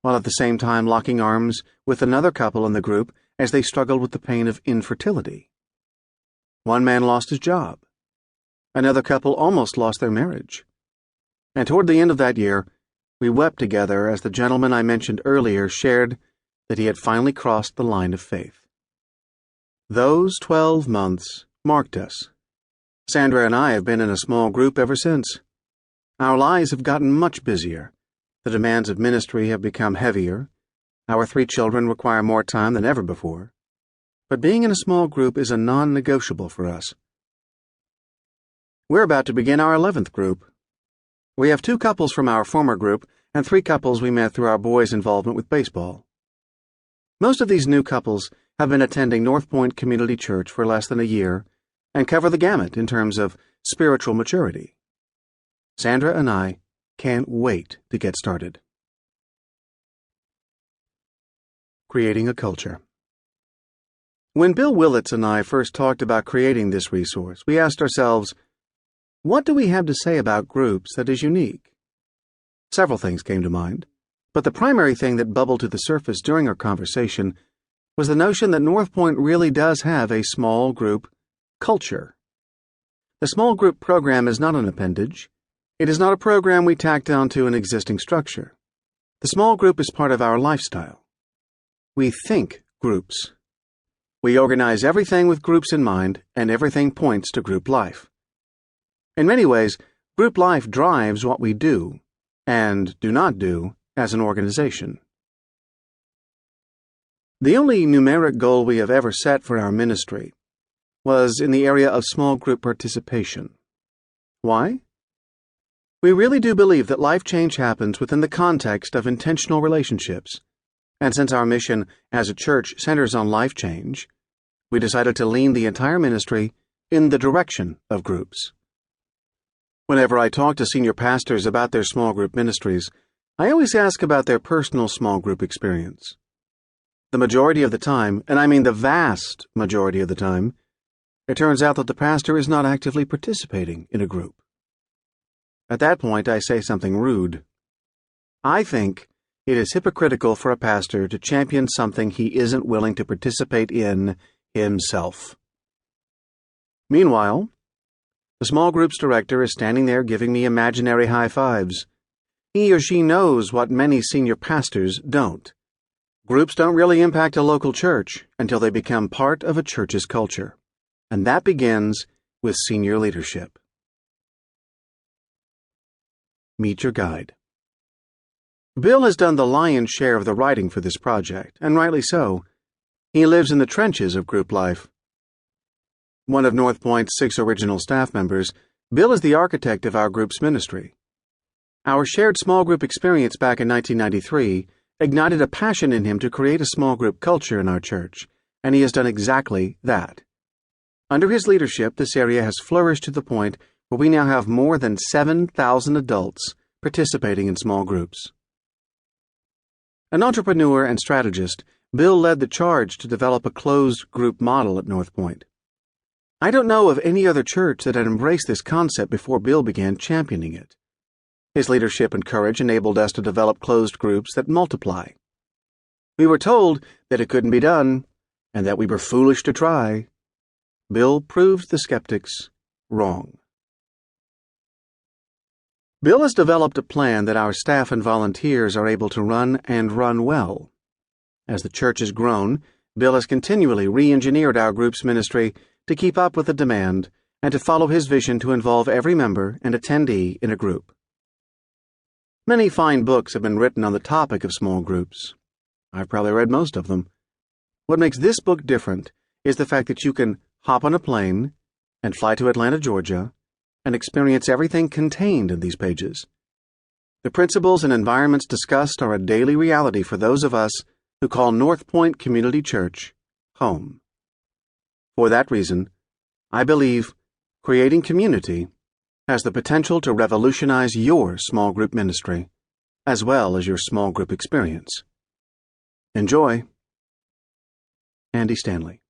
while at the same time locking arms with another couple in the group as they struggled with the pain of infertility. One man lost his job. Another couple almost lost their marriage. And toward the end of that year, we wept together as the gentleman I mentioned earlier shared that he had finally crossed the line of faith. Those 12 months marked us. Sandra and I have been in a small group ever since. Our lives have gotten much busier. The demands of ministry have become heavier. Our 3 children require more time than ever before. But being in a small group is a non-negotiable for us. We're about to begin our 11th group. We have 2 couples from our former group and 3 couples we met through our boys' involvement with baseball. Most of these new couples have been attending North Point Community Church for less than a year and cover the gamut in terms of spiritual maturity. Sandra and I can't wait to get started. Creating a culture. When Bill Willits and I first talked about creating this resource, we asked ourselves, what do we have to say about groups that is unique? Several things came to mind, but the primary thing that bubbled to the surface during our conversation was the notion that North Point really does have a small group culture. The small group program is not an appendage. It is not a program we tacked onto an existing structure. The small group is part of our lifestyle. We think groups. We organize everything with groups in mind, and everything points to group life. In many ways, group life drives what we do and do not do as an organization. The only numeric goal we have ever set for our ministry was in the area of small group participation. Why? We really do believe that life change happens within the context of intentional relationships, and since our mission as a church centers on life change, we decided to lean the entire ministry in the direction of groups. Whenever I talk to senior pastors about their small group ministries, I always ask about their personal small group experience. The majority of the time, and I mean the vast majority of the time, it turns out that the pastor is not actively participating in a group. At that point, I say something rude. I think it is hypocritical for a pastor to champion something he isn't willing to participate in himself. Meanwhile, the small group's director is standing there giving me imaginary high fives. He or she knows what many senior pastors don't. Groups don't really impact a local church until they become part of a church's culture, and that begins with senior leadership. Meet your guide. Bill has done the lion's share of the writing for this project, and rightly so. He lives in the trenches of group life. One of North Point's 6 original staff members, Bill is the architect of our group's ministry. Our shared small group experience back in 1993 ignited a passion in him to create a small group culture in our church, and he has done exactly that. Under his leadership, this area has flourished to the point where we now have more than 7,000 adults participating in small groups. An entrepreneur and strategist, Bill led the charge to develop a closed group model at North Point. I don't know of any other church that had embraced this concept before Bill began championing it. His leadership and courage enabled us to develop closed groups that multiply. We were told that it couldn't be done, and that we were foolish to try. Bill proved the skeptics wrong. Bill has developed a plan that our staff and volunteers are able to run and run well. As the church has grown, Bill has continually re-engineered our group's ministry to keep up with the demand and to follow his vision to involve every member and attendee in a group. Many fine books have been written on the topic of small groups. I've probably read most of them. What makes this book different is the fact that you can hop on a plane and fly to Atlanta, Georgia, and experience everything contained in these pages. The principles and environments discussed are a daily reality for those of us who call North Point Community Church home. For that reason, I believe creating community has the potential to revolutionize your small group ministry, as well as your small group experience. Enjoy. Andy Stanley.